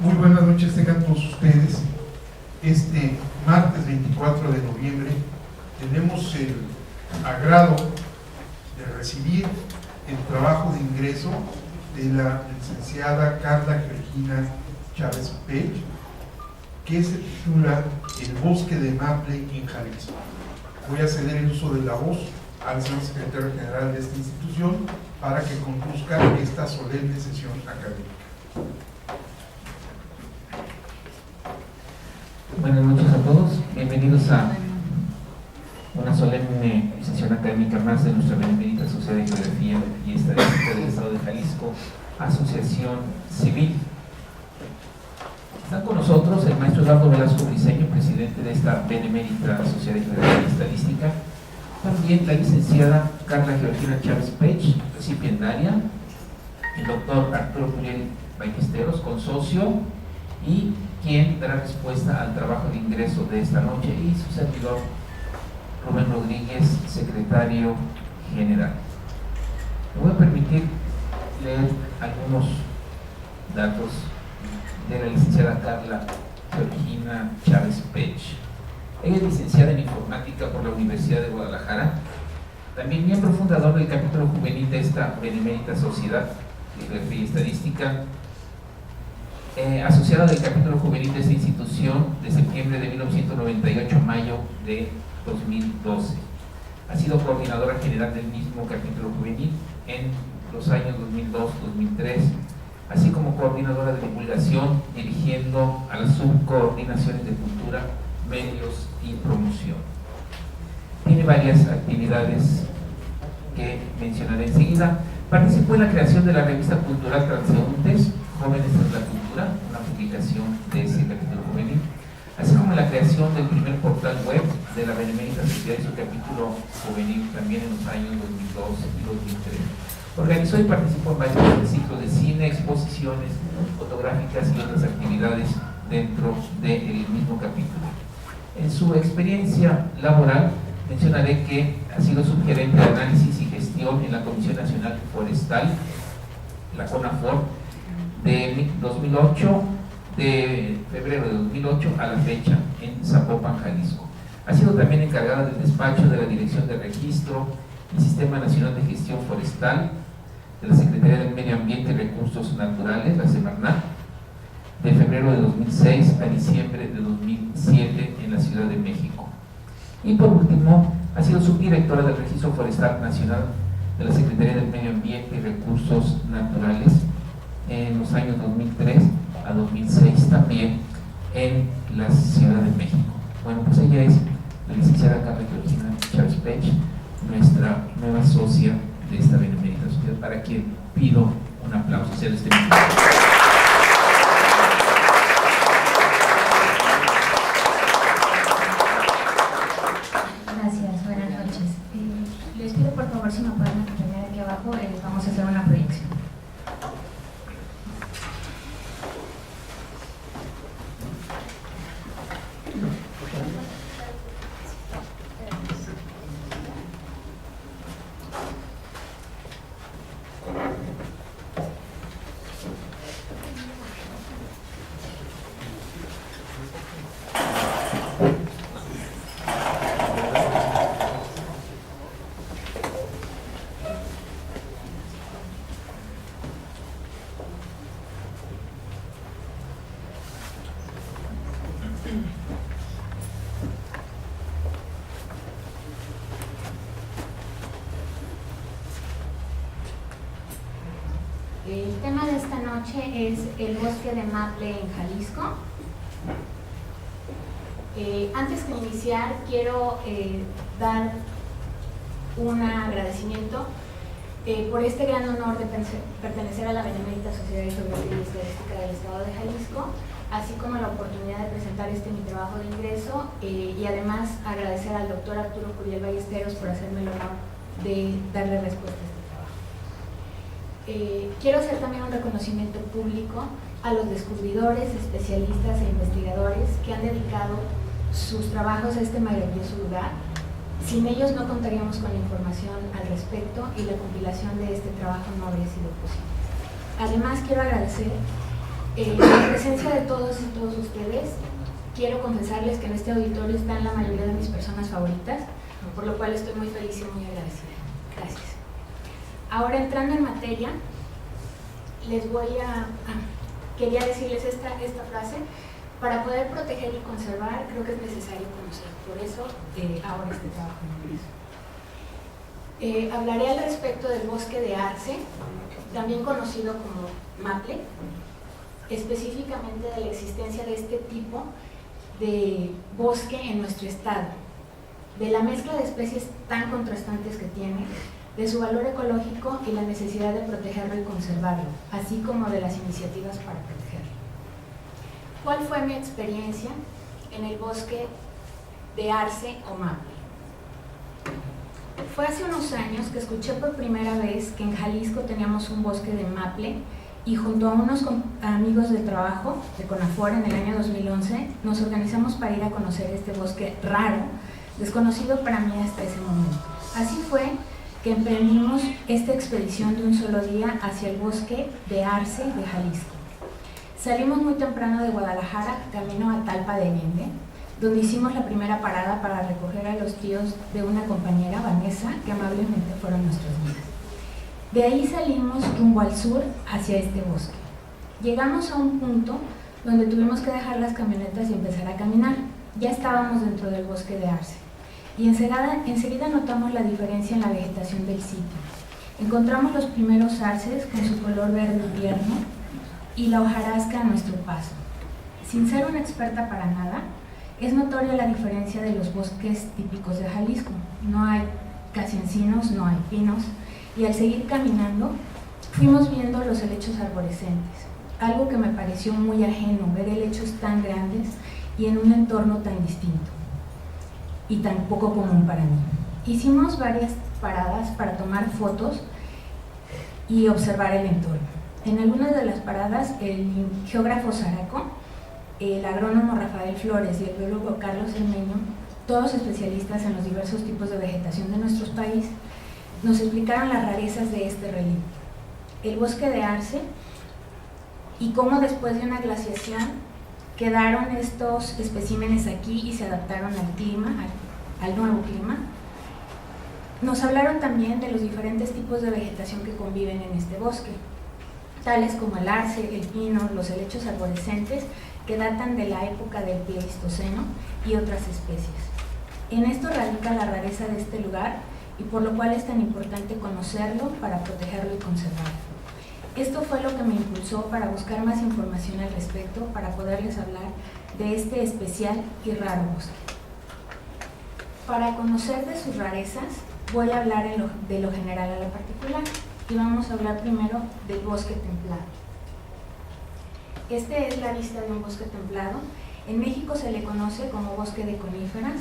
Muy buenas noches tengan todos ustedes. Este martes 24 de noviembre tenemos el agrado de recibir el trabajo de ingreso de la licenciada Carla Georgina Chávez Pech, que se titula El bosque de Maple en Jalisco. Voy a ceder el uso de la voz al señor secretario general de esta institución para que conduzca esta solemne sesión académica. Buenas noches a todos, bienvenidos a una solemne sesión académica más de nuestra Benemérita Sociedad de Geografía y Estadística del Estado de Jalisco, Asociación Civil. Están con nosotros el maestro Eduardo Velasco Briceño, presidente de esta Benemérita Sociedad de Geografía y Estadística, también la licenciada Carla Georgina Chávez Pech, recipiendaria, el doctor Arturo Curiel Ballesteros, consocio, y quien dará respuesta al trabajo de ingreso de esta noche, y su servidor Rubén Rodríguez, secretario general. Me voy a permitir leer algunos datos de la licenciada Carla Georgina Chávez Pech. Ella es licenciada en informática por la Universidad de Guadalajara, también miembro fundador del capítulo juvenil de esta Benemérita Sociedad de Geografía y Estadística, asociada del capítulo juvenil de esta institución de septiembre de 1998 a mayo de 2012. Ha sido coordinadora general del mismo capítulo juvenil en los años 2002-2003, así como coordinadora de divulgación, dirigiendo a las subcoordinaciones de cultura, medios y promoción. Tiene varias actividades que mencionaré enseguida. Participó en la creación de la revista cultural Transeúntes, Jóvenes tras la Cultura, una publicación de ese capítulo juvenil, así como en la creación del primer portal web de la Benemérita Sociedad y su capítulo juvenil, también en los años 2002 y 2003. Organizó y participó en varios ciclos de cine, exposiciones fotográficas y otras actividades dentro del mismo capítulo. En su experiencia laboral, mencionaré que ha sido subgerente de análisis y gestión en la Comisión Nacional Forestal, la CONAFOR, de 2008, de febrero de 2008 a la fecha, en Zapopan, Jalisco. Ha sido también encargada del despacho de la Dirección de Registro y Sistema Nacional de Gestión Forestal de la Secretaría del Medio Ambiente y Recursos Naturales, la Semarnat, de febrero de 2006 a diciembre de 2007 en la Ciudad de México. Y por último, ha sido subdirectora del Registro Forestal Nacional de la Secretaría del Medio Ambiente y Recursos Naturales en los años 2003 a 2006, también en la Ciudad de México. Bueno, pues ella es la licenciada Carla Georgina Chávez Pech, nuestra nueva socia de esta Benemérita Sociedad, para quien pido un aplauso. Sea este minuto. Gracias, buenas noches. Les pido por favor si me pueden acompañar aquí abajo, vamos a hacer una proyección. El tema de esta noche es el bosque de Maple en Jalisco. Antes de iniciar, quiero dar un agradecimiento por este gran honor de pertenecer a la Benemérita Sociedad de Geografía y Estadística del Estado de Jalisco, así como la oportunidad de presentar mi trabajo de ingreso, y además agradecer al doctor Arturo Curiel Ballesteros por hacerme el honor de darle respuesta a este trabajo. Quiero hacer también un reconocimiento público a los descubridores, especialistas e investigadores que han dedicado sus trabajos a este maravilloso lugar. Sin ellos no contaríamos con la información al respecto y la compilación de este trabajo no habría sido posible. Además, quiero agradecer En la presencia de todos y todos ustedes, quiero confesarles que en este auditorio están la mayoría de mis personas favoritas, por lo cual estoy muy feliz y muy agradecida. Gracias. Ahora, entrando en materia, les voy a... quería decirles esta frase. Para poder proteger y conservar, creo que es necesario conocer. Por eso, ahora este trabajo en inglés. Hablaré al respecto del bosque de Arce, también conocido como maple, específicamente de la existencia de este tipo de bosque en nuestro estado, de la mezcla de especies tan contrastantes que tiene, de su valor ecológico y la necesidad de protegerlo y conservarlo, así como de las iniciativas para protegerlo. ¿Cuál fue mi experiencia en el bosque de Arce o maple? Fue hace unos años que escuché por primera vez que en Jalisco teníamos un bosque de maple y junto a unos amigos de trabajo de CONAFOR en el año 2011 nos organizamos para ir a conocer este bosque raro, desconocido para mí hasta ese momento. Así fue que emprendimos esta expedición de un solo día hacia el bosque de Arce de Jalisco. Salimos muy temprano de Guadalajara, camino a Talpa de Allende, donde hicimos la primera parada para recoger a los tíos de una compañera, Vanessa, que amablemente fueron nuestros guías. De ahí salimos rumbo al sur hacia este bosque. Llegamos a un punto donde tuvimos que dejar las camionetas y empezar a caminar. Ya estábamos dentro del bosque de Arce y enseguida notamos la diferencia en la vegetación del sitio. Encontramos los primeros arces con su color verde tierno y la hojarasca a nuestro paso. Sin ser una experta para nada, es notoria la diferencia de los bosques típicos de Jalisco. No hay casi encinos, no hay pinos, y al seguir caminando fuimos viendo los helechos arborescentes, algo que me pareció muy ajeno, ver helechos tan grandes y en un entorno tan distinto y tan poco común para mí. Hicimos varias paradas para tomar fotos y observar el entorno. En algunas de las paradas, el geógrafo Zaraco, el agrónomo Rafael Flores y el biólogo Carlos Cermeño, todos especialistas en los diversos tipos de vegetación de nuestro país, nos explicaron las rarezas de este relieve. El bosque de Arce y cómo después de una glaciación quedaron estos especímenes aquí y se adaptaron al clima, al nuevo clima. Nos hablaron también de los diferentes tipos de vegetación que conviven en este bosque, tales como el arce, el pino, los helechos arborescentes que datan de la época del Pleistoceno y otras especies. En esto radica la rareza de este lugar y por lo cual es tan importante conocerlo para protegerlo y conservarlo. Esto fue lo que me impulsó para buscar más información al respecto para poderles hablar de este especial y raro bosque. Para conocer de sus rarezas voy a hablar de lo general a lo particular. Y vamos a hablar primero del bosque templado. Esta es la vista de un bosque templado. En México se le conoce como bosque de coníferas,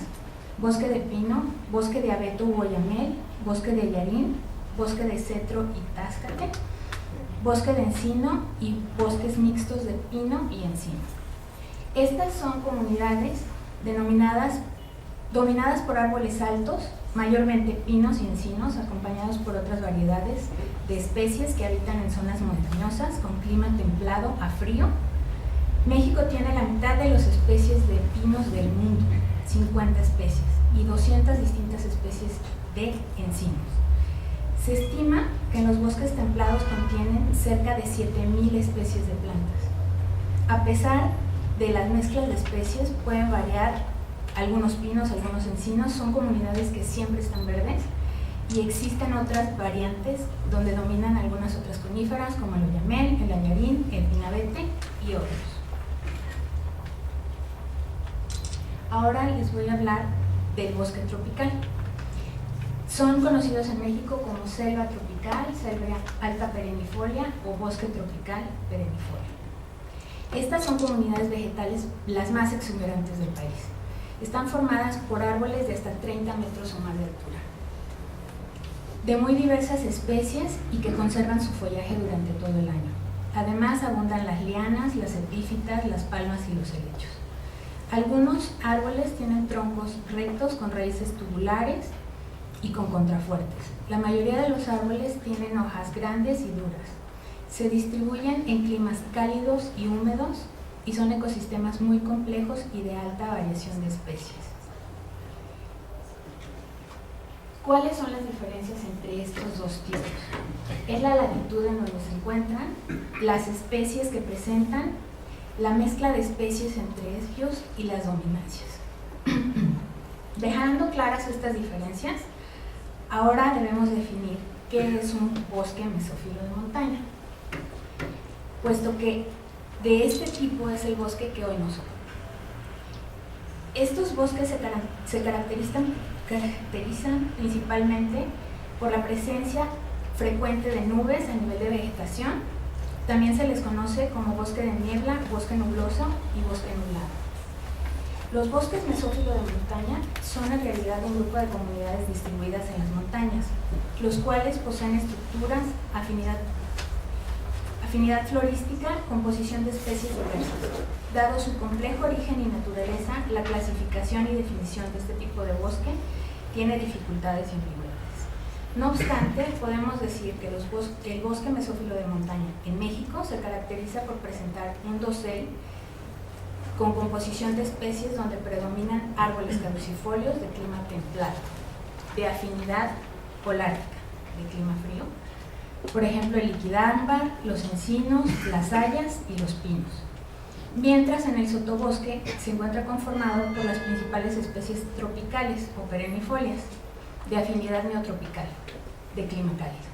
bosque de pino, bosque de abeto u oyamel, bosque de yarín, bosque de cetro y táscate, bosque de encino y bosques mixtos de pino y encino. Estas son comunidades dominadas por árboles altos, mayormente pinos y encinos, acompañados por otras variedades de especies que habitan en zonas montañosas con clima templado a frío. México tiene la mitad de las especies de pinos del mundo, 50 especies, y 200 distintas especies de encinos. Se estima que en los bosques templados contienen cerca de 7,000 especies de plantas. A pesar de las mezclas de especies, pueden variar. Algunos pinos, algunos encinos, son comunidades que siempre están verdes y existen otras variantes donde dominan algunas otras coníferas como el oyamel, el ayarín, el pinabete y otros. Ahora les voy a hablar del bosque tropical. Son conocidos en México como selva tropical, selva alta perennifolia o bosque tropical perennifolia. Estas son comunidades vegetales las más exuberantes del país. Están formadas por árboles de hasta 30 metros o más de altura, de muy diversas especies y que conservan su follaje durante todo el año. Además abundan las lianas, las epífitas, las palmas y los helechos. Algunos árboles tienen troncos rectos con raíces tubulares y con contrafuertes. La mayoría de los árboles tienen hojas grandes y duras. Se distribuyen en climas cálidos y húmedos y son ecosistemas muy complejos y de alta variación de especies. ¿Cuáles son las diferencias entre estos dos tipos? Es la latitud en donde se encuentran, las especies que presentan, la mezcla de especies entre ellos y las dominancias. Dejando claras estas diferencias, ahora debemos definir qué es un bosque mesófilo de montaña, puesto que de este tipo es el bosque que hoy nos ocupa. Estos bosques se caracterizan principalmente por la presencia frecuente de nubes a nivel de vegetación. También se les conoce como bosque de niebla, bosque nubloso y bosque nublado. Los bosques mesófilos de montaña son en realidad un grupo de comunidades distribuidas en las montañas, los cuales poseen estructuras, afinidad florística, composición de especies diversas. Dado su complejo origen y naturaleza, la clasificación y definición de este tipo de bosque tiene dificultades y ambigüedades. No obstante, podemos decir que el bosque mesófilo de montaña en México se caracteriza por presentar un dosel con composición de especies donde predominan árboles caducifolios de clima templado, de afinidad holártica, de clima frío, por ejemplo el liquidámbar, los encinos, las hayas y los pinos. Mientras en el sotobosque se encuentra conformado por las principales especies tropicales o perennifolias, de afinidad neotropical, de clima cálido,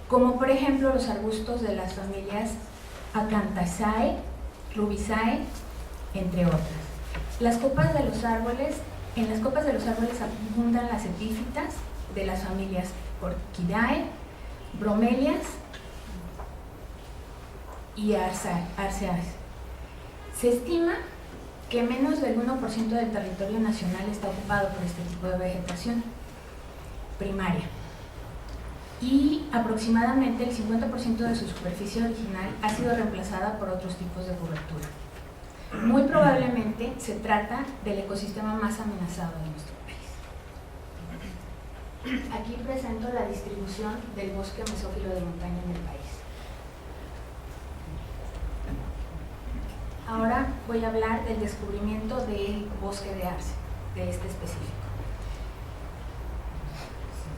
como por ejemplo los arbustos de las familias Acanthaceae, Rubisae, entre otras. En las copas de los árboles abundan las epífitas de las familias Orchidae, Bromelias y Arceae. Se estima que menos del 1% del territorio nacional está ocupado por este tipo de vegetación primaria y aproximadamente el 50% de su superficie original ha sido reemplazada por otros tipos de cobertura. Muy probablemente se trata del ecosistema más amenazado de nuestro país. Aquí presento la distribución del bosque mesófilo de montaña en el país. Ahora voy a hablar del descubrimiento del bosque de Arce, de este específico.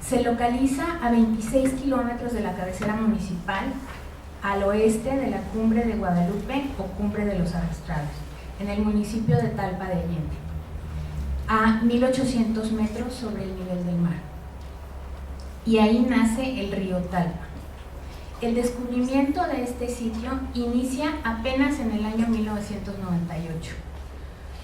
Se localiza a 26 kilómetros de la cabecera municipal, al oeste de la Cumbre de Guadalupe o Cumbre de los Arrastrados, en el municipio de Talpa de Allende, a 1800 metros sobre el nivel del mar. Y ahí nace el río Talpa. El descubrimiento de este sitio inicia apenas en el año 1998,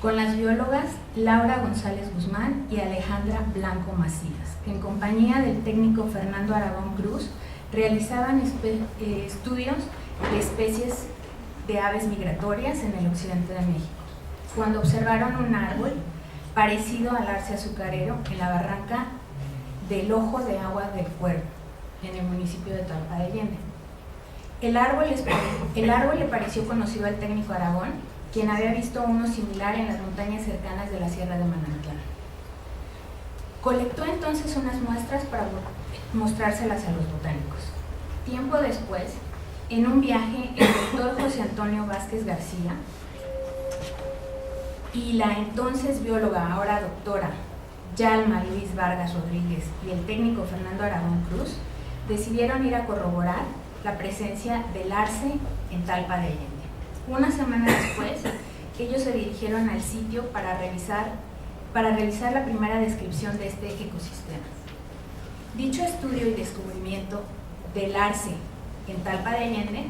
con las biólogas Laura González Guzmán y Alejandra Blanco Macías, que en compañía del técnico Fernando Aragón Cruz realizaban estudios de especies de aves migratorias en el occidente de México, cuando observaron un árbol parecido al arce azucarero en la barranca del Ojo de Agua del Cuervo, en el municipio de Talpa de Allende. El árbol le pareció conocido al técnico Aragón, quien había visto uno similar en las montañas cercanas de la Sierra de Manantial. Colectó entonces unas muestras para mostrárselas a los botánicos. Tiempo después, en un viaje, el doctor José Antonio Vázquez García y la entonces bióloga, ahora doctora, Yalma Luis Vargas Rodríguez y el técnico Fernando Aragón Cruz decidieron ir a corroborar la presencia del arce en Talpa de Allende. Una semana después, ellos se dirigieron al sitio para realizar la primera descripción de este ecosistema. Dicho estudio y descubrimiento del arce en Talpa de Allende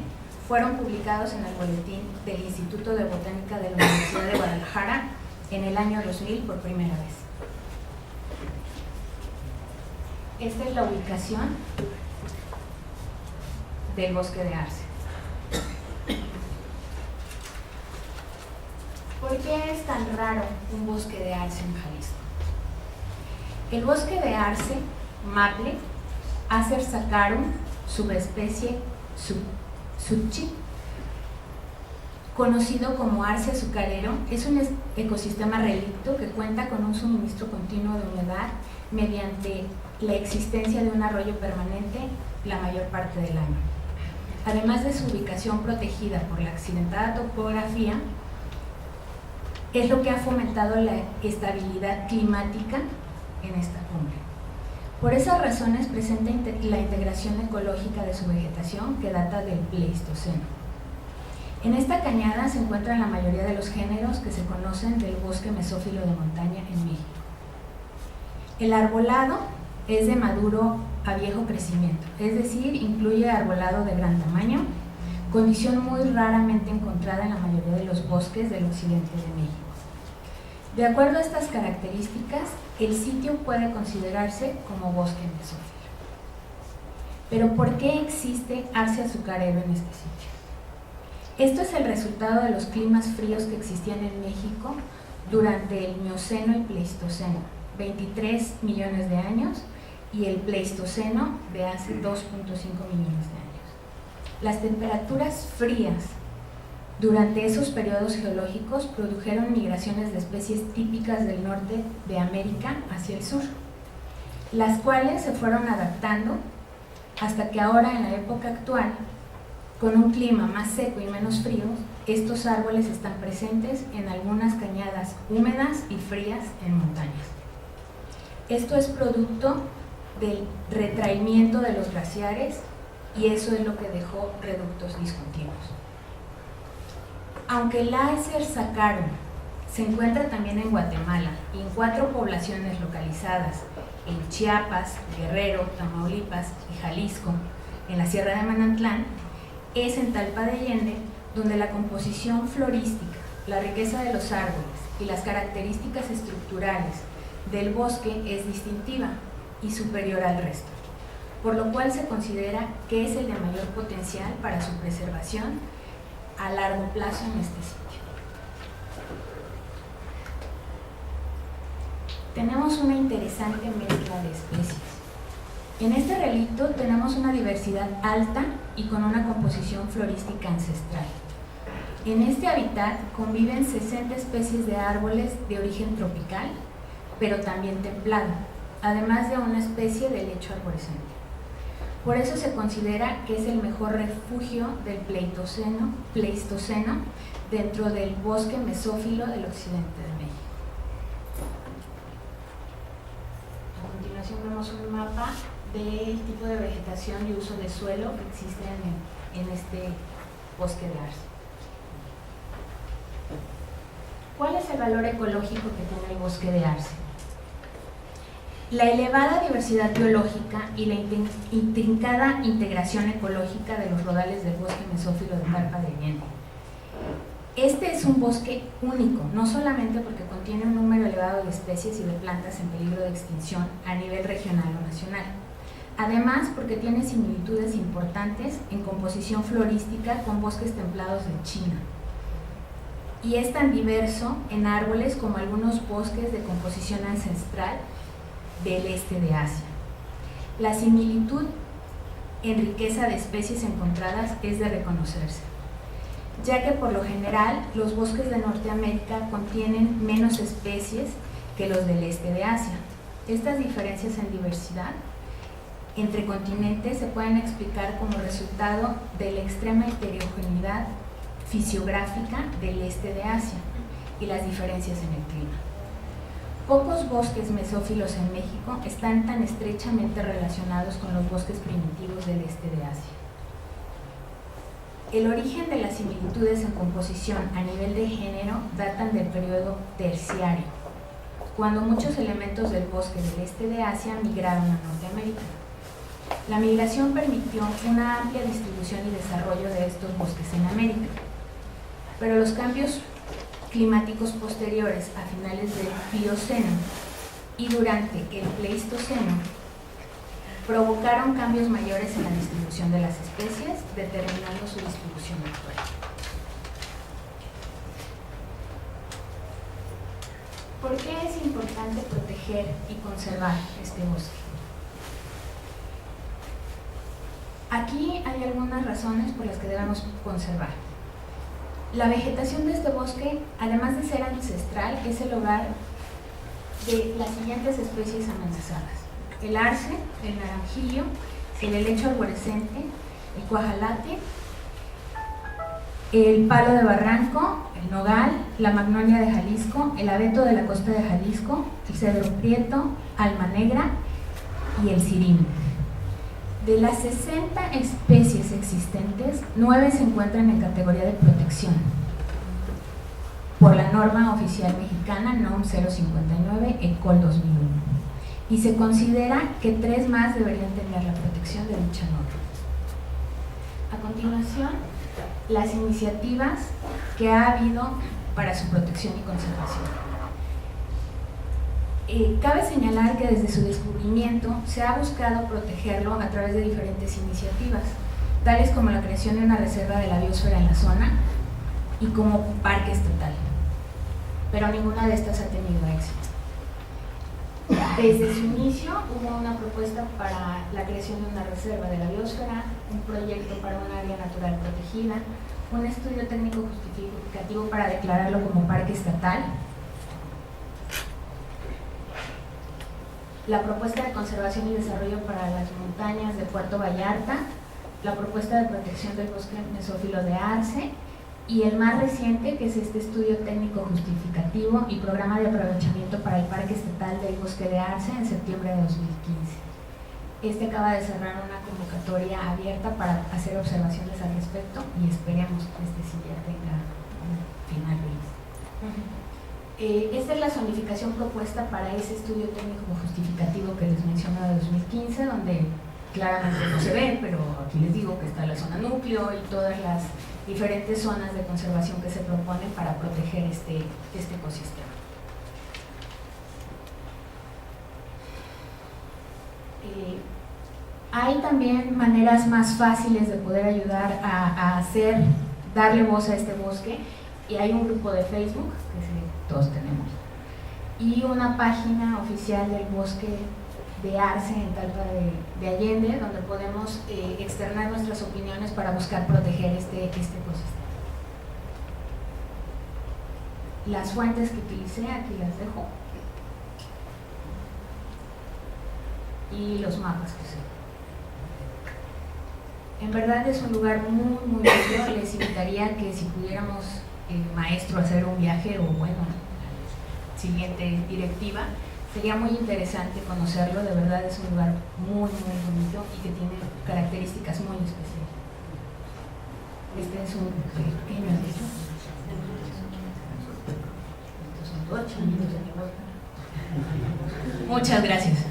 fueron publicados en el boletín del Instituto de Botánica de la Universidad de Guadalajara en el año 2000 por primera vez. Esta es la ubicación del bosque de Arce. ¿Por qué es tan raro un bosque de Arce en Jalisco? El bosque de Arce, maple, Acer saccharum, subespecie Subchi, conocido como arce azucarero, es un ecosistema relicto que cuenta con un suministro continuo de humedad mediante la existencia de un arroyo permanente la mayor parte del año. además de su ubicación protegida por la accidentada topografía, es lo que ha fomentado la estabilidad climática en esta cumbre. Por esas razones presenta la integración ecológica de su vegetación que data del Pleistoceno. En esta cañada se encuentran la mayoría de los géneros que se conocen del bosque mesófilo de montaña en México. El arbolado es de maduro a viejo crecimiento, es decir, incluye arbolado de gran tamaño, condición muy raramente encontrada en la mayoría de los bosques del occidente de México. De acuerdo a estas características, el sitio puede considerarse como bosque mesófilo. Pero ¿por qué existe arce azucarero en este sitio? Esto es el resultado de los climas fríos que existían en México durante el Mioceno y Pleistoceno, 23 millones de años, y el Pleistoceno de hace 2.5 millones de años. Las temperaturas frías durante esos periodos geológicos produjeron migraciones de especies típicas del norte de América hacia el sur, las cuales se fueron adaptando hasta que ahora, en la época actual, con un clima más seco y menos frío, estos árboles están presentes en algunas cañadas húmedas y frías en montañas. Esto es producto del retraimiento de los glaciares y eso es lo que dejó reductos discontinuos. Aunque el Acer saccharum se encuentra también en Guatemala y en 4 poblaciones localizadas en Chiapas, Guerrero, Tamaulipas y Jalisco, en la Sierra de Manantlán, es en Talpa de Allende donde la composición florística, la riqueza de los árboles y las características estructurales del bosque es distintiva y superior al resto, por lo cual se considera que es el de mayor potencial para su preservación a largo plazo en este sitio. Tenemos una interesante mezcla de especies. En este relicto tenemos una diversidad alta y con una composición florística ancestral. En este hábitat conviven 60 especies de árboles de origen tropical, pero también templado, además de una especie de lecho arborescente. Por eso se considera que es el mejor refugio del Pleistoceno dentro del bosque mesófilo del occidente de México. A continuación vemos un mapa del tipo de vegetación y uso de suelo que existen en este bosque de arce. ¿Cuál es el valor ecológico que tiene el bosque de arce? La elevada diversidad biológica y la intrincada integración ecológica de los rodales del bosque mesófilo de Talpa de Allende. Este es un bosque único, no solamente porque contiene un número elevado de especies y de plantas en peligro de extinción a nivel regional o nacional. Además, porque tiene similitudes importantes en composición florística con bosques templados de China. Y es tan diverso en árboles como algunos bosques de composición ancestral del este de Asia. La similitud en riqueza de especies encontradas es de reconocerse, ya que por lo general los bosques de Norteamérica contienen menos especies que los del este de Asia. Estas diferencias en diversidad entre continentes se pueden explicar como resultado de la extrema heterogeneidad fisiográfica del este de Asia y las diferencias en el clima. Pocos bosques mesófilos en México están tan estrechamente relacionados con los bosques primitivos del este de Asia. El origen de las similitudes en composición a nivel de género datan del periodo terciario, cuando muchos elementos del bosque del este de Asia migraron a Norteamérica. La migración permitió una amplia distribución y desarrollo de estos bosques en América, pero los cambios climáticos posteriores a finales del Plioceno y durante el Pleistoceno provocaron cambios mayores en la distribución de las especies, determinando su distribución actual. ¿Por qué es importante proteger y conservar este bosque? Aquí hay algunas razones por las que debemos conservar. La vegetación de este bosque, además de ser ancestral, es el hogar de las siguientes especies amenazadas: el arce, el naranjillo, el helecho arborescente, el cuajalate, el palo de barranco, el nogal, la magnolia de Jalisco, el abeto de la costa de Jalisco, el cedro prieto, alma negra y el cirín. De las 60 especies existentes, 9 se encuentran en categoría de protección por la norma oficial mexicana NOM 059 ECOL 2001, y se considera que 3 más deberían tener la protección de dicha norma. A continuación, las iniciativas que ha habido para su protección y conservación. Cabe señalar que desde su descubrimiento se ha buscado protegerlo a través de diferentes iniciativas, tales como la creación de una reserva de la biosfera en la zona y como parque estatal, pero ninguna de estas ha tenido éxito. Desde su inicio hubo una propuesta para la creación de una reserva de la biosfera, un proyecto para un área natural protegida, un estudio técnico justificativo para declararlo como parque estatal, la propuesta de conservación y desarrollo para las montañas de Puerto Vallarta, la propuesta de protección del bosque mesófilo de Arce, y el más reciente, que es este estudio técnico justificativo y programa de aprovechamiento para el Parque Estatal del Bosque de Arce en septiembre de 2015. Este acaba de cerrar una convocatoria abierta para hacer observaciones al respecto y esperemos que este sí ya tenga un final feliz. Esta es la zonificación propuesta para ese estudio técnico justificativo que les menciono de 2015, donde claramente no se ve, pero aquí les digo que está la zona núcleo y todas las diferentes zonas de conservación que se proponen para proteger este ecosistema. Hay también maneras más fáciles de poder ayudar a darle voz a este bosque, y hay un grupo de Facebook, que todos tenemos, y una página oficial del bosque de Arce en Talpa de Allende, donde podemos externar nuestras opiniones para buscar proteger este ecosistema. Las fuentes que utilicé aquí las dejo, y los mapas que usé. En verdad es un lugar muy bello. Les invitaría que si pudiéramos, maestro, hacer un viaje, o bueno, siguiente directiva, sería muy interesante conocerlo. De verdad es un lugar muy bonito y que tiene características muy especiales. Este es un pequeño anillo. Estos son 8 anillos de mi boca. Muchas gracias.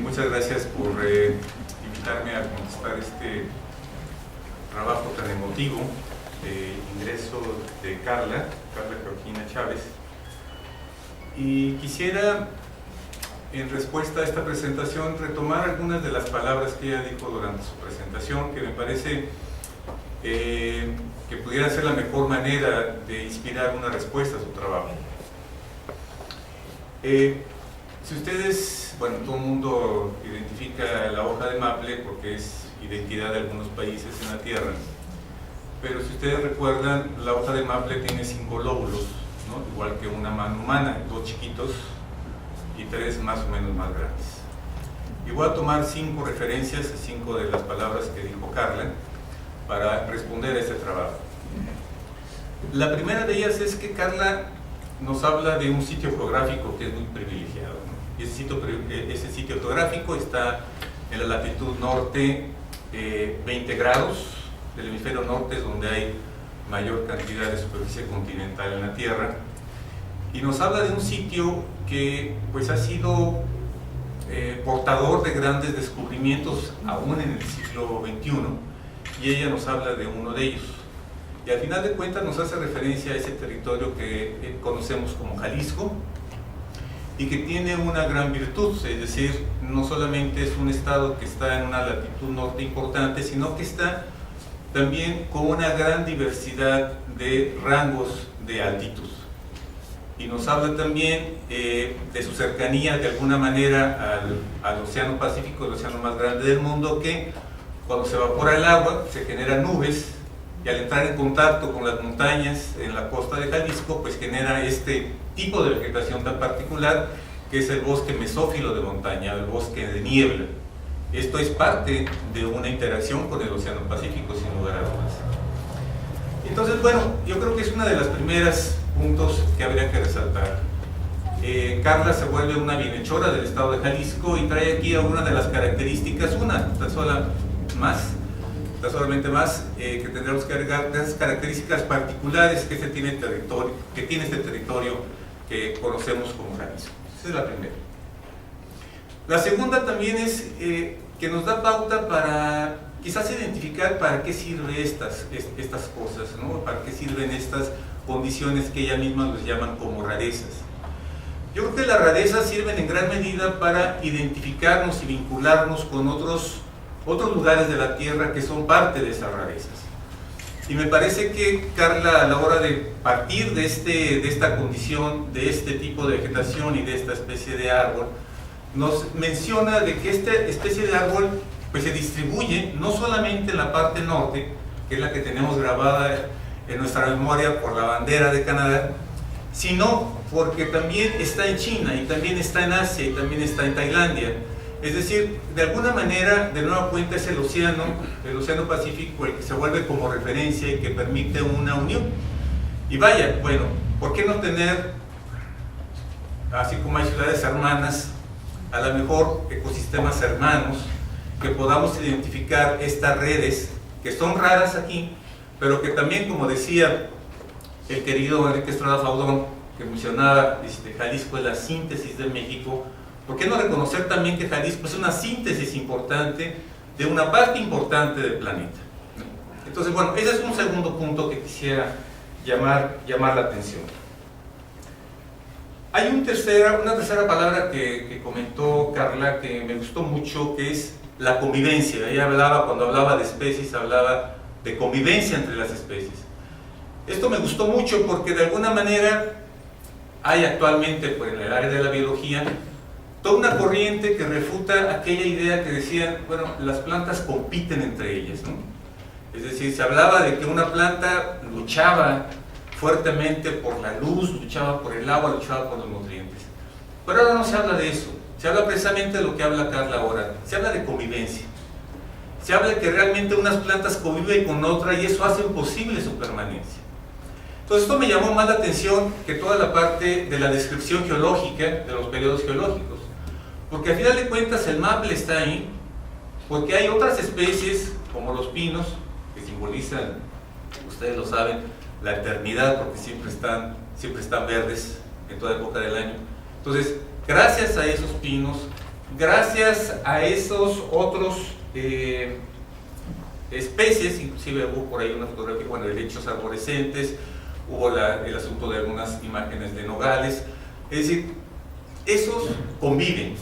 Muchas gracias por invitarme a contestar este trabajo tan emotivo de ingreso de Carla Georgina Chávez. Y quisiera, en respuesta a esta presentación, retomar algunas de las palabras que ella dijo durante su presentación, que me parece que pudiera ser la mejor manera de inspirar una respuesta a su trabajo. Si ustedes, bueno, todo el mundo identifica la hoja de maple porque es identidad de algunos países en la Tierra, pero si ustedes recuerdan, la hoja de maple tiene 5 lóbulos, ¿no? Igual que una mano humana, 2 chiquitos y 3 más o menos más grandes. Y voy a tomar 5 referencias, 5 de las palabras que dijo Carla, para responder a este trabajo. La primera de ellas es que Carla nos habla de un sitio geográfico que es muy privilegiado, ¿no? Y ese sitio geográfico está en la latitud norte, 20 grados del hemisferio norte, es donde hay mayor cantidad de superficie continental en la Tierra, y nos habla de un sitio que pues ha sido portador de grandes descubrimientos aún en el siglo XXI, y ella nos habla de uno de ellos. Y al final de cuentas nos hace referencia a ese territorio que conocemos como Jalisco, y que tiene una gran virtud, es decir, no solamente es un estado que está en una latitud norte importante, sino que está también con una gran diversidad de rangos de altitud. Y nos habla también de su cercanía de alguna manera al Océano Pacífico, el océano más grande del mundo, que cuando se evapora el agua se generan nubes, y al entrar en contacto con las montañas en la costa de Jalisco, pues genera este tipo de vegetación tan particular, que es el bosque mesófilo de montaña, el bosque de niebla. Esto es parte de una interacción con el Océano Pacífico, sin lugar a dudas. Entonces, bueno, yo creo que es una de las primeras puntos que habría que resaltar. Carla se vuelve una bienhechora del estado de Jalisco y trae aquí algunas de las características, solamente más, que tendremos que agregar, las características particulares que tiene este territorio que conocemos como Jalisco. Esa es la primera. La segunda también es que nos da pauta para quizás identificar para qué sirven estas cosas, ¿no? Para qué sirven estas condiciones que ella misma los llaman como rarezas. Yo creo que las rarezas sirven en gran medida para identificarnos y vincularnos con otros lugares de la Tierra que son parte de esas rarezas. Y me parece que Carla, a la hora de partir de esta condición, de este tipo de vegetación y de esta especie de árbol, nos menciona de que esta especie de árbol pues se distribuye no solamente en la parte norte, que es la que tenemos grabada en nuestra memoria por la bandera de Canadá, sino porque también está en China, y también está en Asia, y también está en Tailandia. Es decir, de alguna manera, de nueva cuenta, es el Océano Pacífico el que se vuelve como referencia y que permite una unión. Y vaya, bueno, ¿por qué no tener, así como hay ciudades hermanas, a lo mejor ecosistemas hermanos, que podamos identificar estas redes que son raras aquí, pero que también, como decía el querido Enrique Estrada Faudón, que mencionaba, Jalisco es la síntesis de México? ¿Por qué no reconocer también que Jalisco es una síntesis importante de una parte importante del planeta? Entonces, bueno, ese es un segundo punto que quisiera llamar la atención. Hay una tercera palabra que comentó Carla que me gustó mucho, que es la convivencia. Ella cuando hablaba de especies, hablaba de convivencia entre las especies. Esto me gustó mucho porque de alguna manera hay actualmente, pues, en el área de la biología, toda una corriente que refuta aquella idea que decían, bueno, las plantas compiten entre ellas, ¿no? Es decir, se hablaba de que una planta luchaba fuertemente por la luz, luchaba por el agua, luchaba por los nutrientes. Pero ahora no se habla de eso, se habla precisamente de lo que habla Carla ahora, se habla de convivencia. Se habla de que realmente unas plantas conviven con otras y eso hace imposible su permanencia. Entonces esto me llamó más la atención que toda la parte de la descripción geológica de los periodos geológicos. Porque a final de cuentas el maple está ahí, porque hay otras especies como los pinos, que simbolizan, ustedes lo saben, la eternidad, porque siempre están verdes en toda época del año. Entonces, gracias a esos pinos, gracias a esos otros especies, inclusive hubo por ahí una fotografía, bueno, de lechos arborescentes, hubo el asunto de algunas imágenes de nogales, es decir, esos conviven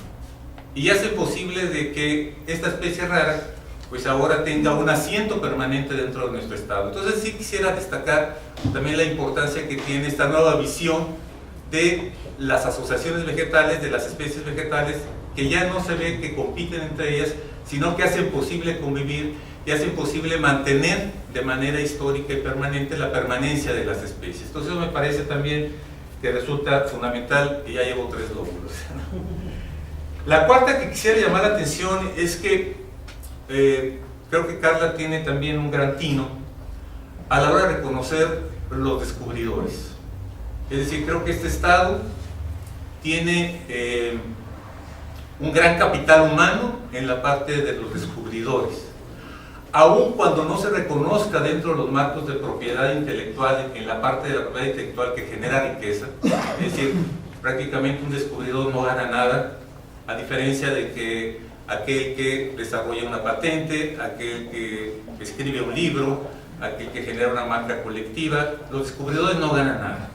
y hace posible de que esta especie rara pues ahora tenga un asiento permanente dentro de nuestro estado. Entonces sí quisiera destacar también la importancia que tiene esta nueva visión de las asociaciones vegetales, de las especies vegetales, que ya no se ve que compiten entre ellas, sino que hacen posible convivir y hacen posible mantener de manera histórica y permanente la permanencia de las especies. Entonces eso me parece también que resulta fundamental, y ya llevo 3 lóbulos. La cuarta que quisiera llamar la atención es que creo que Carla tiene también un gran tino a la hora de reconocer los descubridores. Es decir, creo que este estado tiene un gran capital humano en la parte de los descubridores. Aun cuando no se reconozca dentro de los marcos de propiedad intelectual, en la parte de la propiedad intelectual que genera riqueza, es decir, prácticamente un descubridor no gana nada, a diferencia de que aquel que desarrolla una patente, aquel que escribe un libro, aquel que genera una marca colectiva, los descubridores no ganan nada.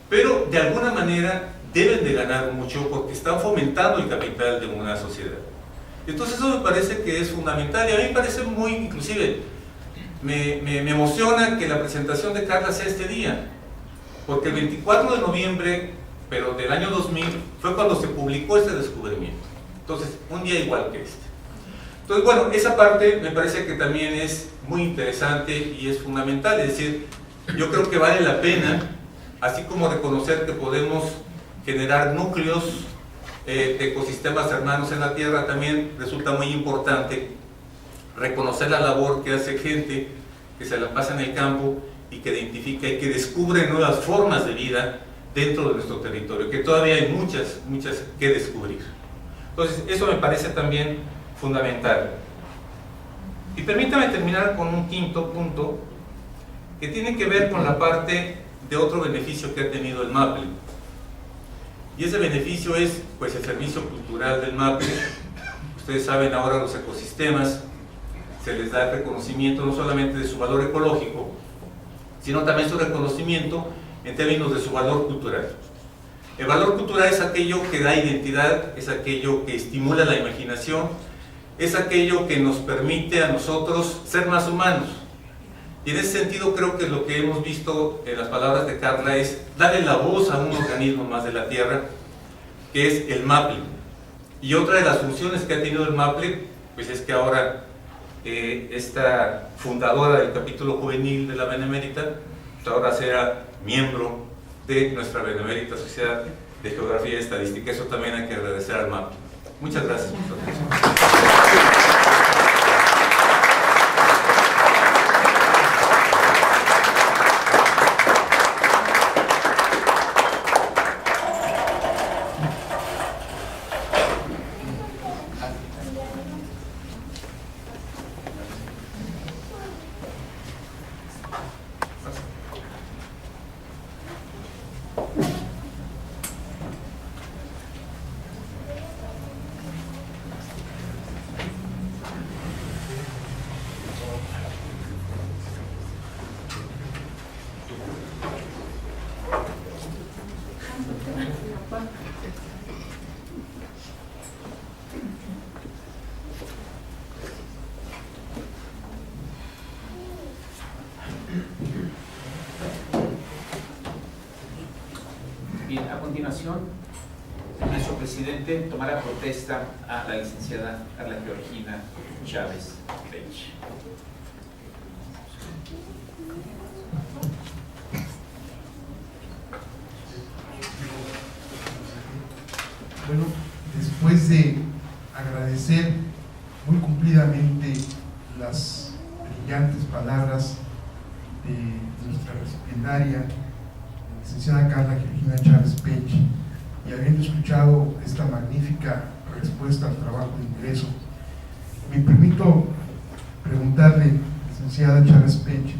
Pero de alguna manera deben de ganar mucho porque están fomentando el capital de una sociedad. Entonces eso me parece que es fundamental, y a mí me parece muy, inclusive, me emociona que la presentación de Carla sea este día, porque el 24 de noviembre, pero del año 2000, fue cuando se publicó este descubrimiento. Entonces, un día igual que este. Entonces, bueno, esa parte me parece que también es muy interesante y es fundamental. Es decir, yo creo que vale la pena, así como reconocer que podemos generar núcleos de ecosistemas hermanos en la Tierra, también resulta muy importante reconocer la labor que hace gente que se la pasa en el campo y que identifica y que descubre nuevas formas de vida dentro de nuestro territorio, que todavía hay muchas que descubrir. Entonces, eso me parece también fundamental. Y permítame terminar con un quinto punto que tiene que ver con la parte de otro beneficio que ha tenido el MAPLE. Y ese beneficio es, pues, el servicio cultural del MAPLE. Ustedes saben, ahora los ecosistemas se les da el reconocimiento no solamente de su valor ecológico, sino también su reconocimiento en términos de su valor cultural. El valor cultural es aquello que da identidad, es aquello que estimula la imaginación, es aquello que nos permite a nosotros ser más humanos. Y en ese sentido creo que lo que hemos visto en las palabras de Carla es darle la voz a un organismo más de la Tierra, que es el MAPLE. Y otra de las funciones que ha tenido el MAPLE, pues es que ahora esta fundadora del capítulo juvenil de la Benemérita, pues ahora será miembro de nuestra Benemérita Sociedad de Geografía y Estadística. Eso también hay que agradecer al MAPLE. Muchas gracias por su atención. Bien, a continuación, nuestro presidente tomará protesta a la licenciada Carla Georgina Chávez Pech. Bueno, después de agradecer muy cumplidamente las brillantes palabras de nuestra recipiendaria, la licenciada Carla Georgina Chávez Pech, y habiendo escuchado esta magnífica respuesta al trabajo de ingreso, me permito preguntarle, licenciada Chávez Pech,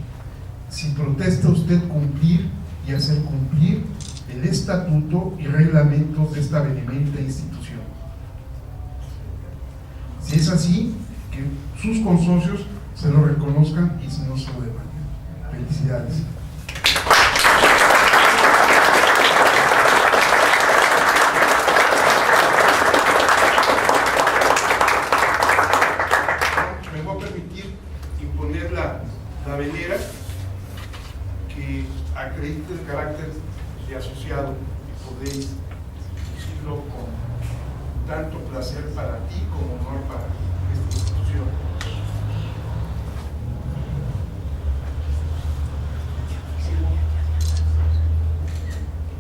si protesta usted cumplir y hacer cumplir el estatuto y reglamentos de esta benemérita institución. Si es así, que sus consorcios se lo reconozcan y si no se lo demanden. Felicidades. Me voy a permitir imponer la velera que acredite el carácter de asociado y podéis decirlo con tanto placer para ti como honor para esta institución.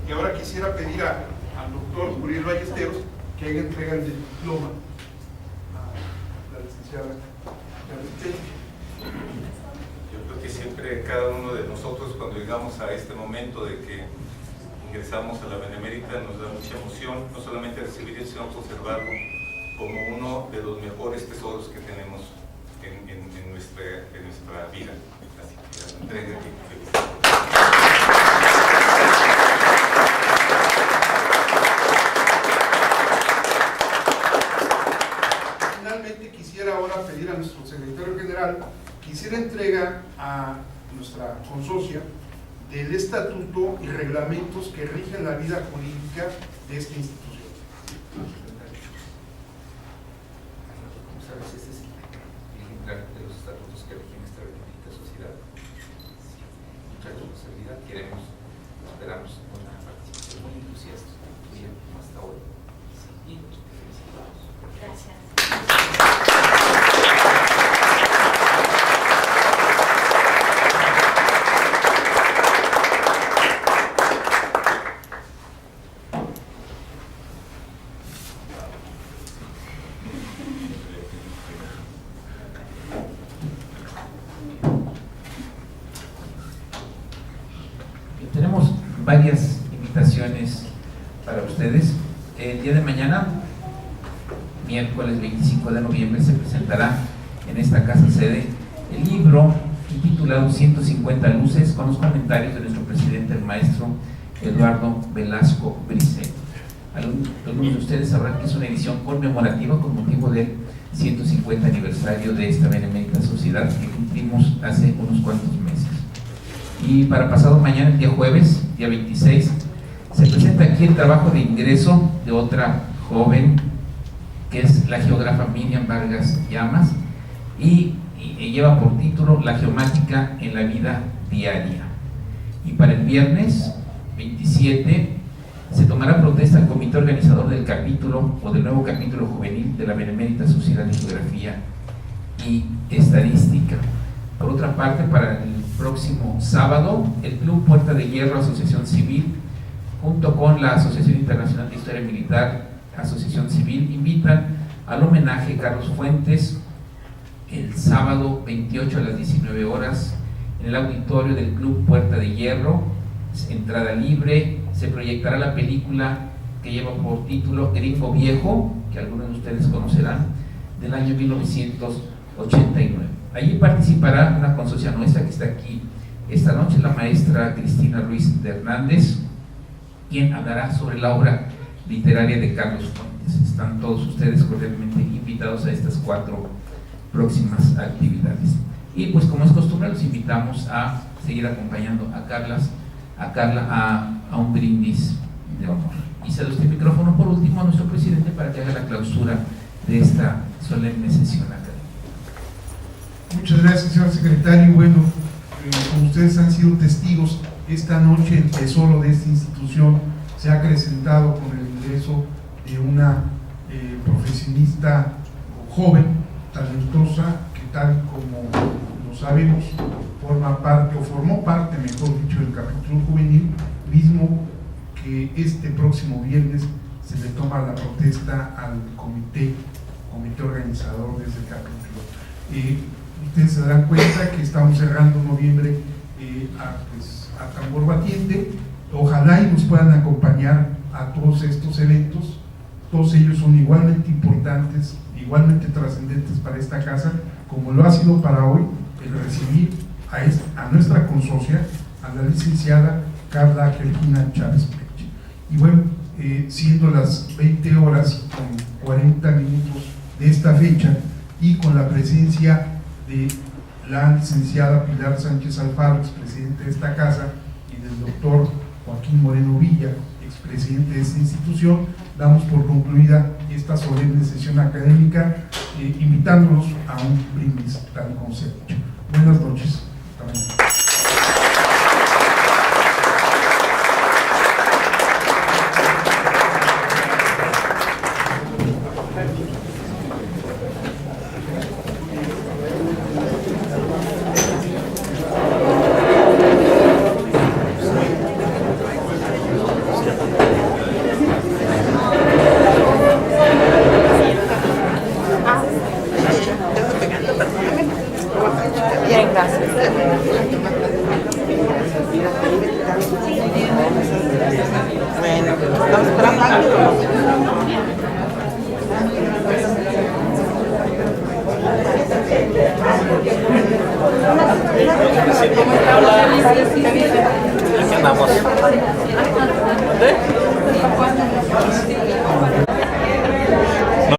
Y ahora quisiera pedir al doctor Uriel Ballesteros que haga entrega del diploma a la licenciada Chávez. Yo creo que siempre cada uno de nosotros, cuando llegamos a este momento de que ingresamos a la Benemérita, nos da mucha emoción, no solamente recibir eso, sino conservarlo como uno de los mejores tesoros que tenemos en nuestra vida. Así que la entrega y felicidades. Finalmente quisiera ahora pedir a nuestro secretario general que hiciera entrega a nuestra consocia del estatuto y reglamentos que rigen la vida jurídica de esta institución. Como sabes, ese es el ejemplar de los estatutos que rigen esta benemérita sociedad. Mucha responsabilidad, esperamos una participación muy entusiasta tuya hasta hoy. Y te felicitamos. Gracias. Tenemos varias invitaciones para ustedes. El día de mañana, miércoles 25 de noviembre, se presentará en esta casa sede el libro titulado 150 luces, con los comentarios de nuestro presidente, el maestro Eduardo Velasco Briceño. Algunos de ustedes sabrán que es una edición conmemorativa con motivo del 150 aniversario de esta benemérita sociedad que cumplimos hace unos cuantos meses. Y para pasado mañana, el día jueves, día 26, se presenta aquí el trabajo de ingreso de otra joven, que es la geógrafa Miriam Vargas Llamas, y lleva por título La geomática en la vida diaria. Y para el viernes 27 se tomará protesta al comité organizador del capítulo o del nuevo capítulo juvenil de la Benemérita Sociedad de Geografía y Estadística. Por otra parte, para el próximo sábado, el Club Puerta de Hierro Asociación Civil, junto con la Asociación Internacional de Historia Militar Asociación Civil, invitan al homenaje a Carlos Fuentes el sábado 28 a las 19 horas en el auditorio del Club Puerta de Hierro. Entrada libre. Se proyectará la película que lleva por título Gringo Viejo, que algunos de ustedes conocerán, del año 1989. Allí participará una consocia nuestra que está aquí esta noche, la maestra Cristina Ruiz de Hernández, quien hablará sobre la obra literaria de Carlos Fuentes. Están todos ustedes cordialmente invitados a estas 4 próximas actividades. Y pues, como es costumbre, los invitamos a seguir acompañando a Carla a un brindis de honor. Y cedo este micrófono por último a nuestro presidente para que haga la clausura de esta solemne sesión académica. Muchas gracias, señor secretario. Bueno, como ustedes han sido testigos, esta noche el tesoro de esta institución se ha acrecentado con el ingreso de una profesionista joven, talentosa, que tal como lo sabemos, forma parte, o formó parte, mejor dicho, del capítulo juvenil, mismo que este próximo viernes se le toma la protesta al comité organizador de ese capítulo. Ustedes se darán cuenta que estamos cerrando noviembre a tambor batiente. Ojalá y nos puedan acompañar a todos estos eventos. Todos ellos son igualmente importantes, igualmente trascendentes para esta casa, como lo ha sido para hoy el recibir a nuestra consocia, a la licenciada Carla Georgina Chávez Peche. Y bueno, siendo las 20 horas con 40 minutos de esta fecha y con la presencia de la licenciada Pilar Sánchez Alfaro, expresidente de esta casa, y del doctor Joaquín Moreno Villa, expresidente de esta institución, damos por concluida esta solemne sesión académica, invitándolos a un brindis, tal como se ha dicho. Buenas noches. Hasta mañana. Bien, gracias. Bueno, estamos esperando. Aquí andamos. ¿Dónde?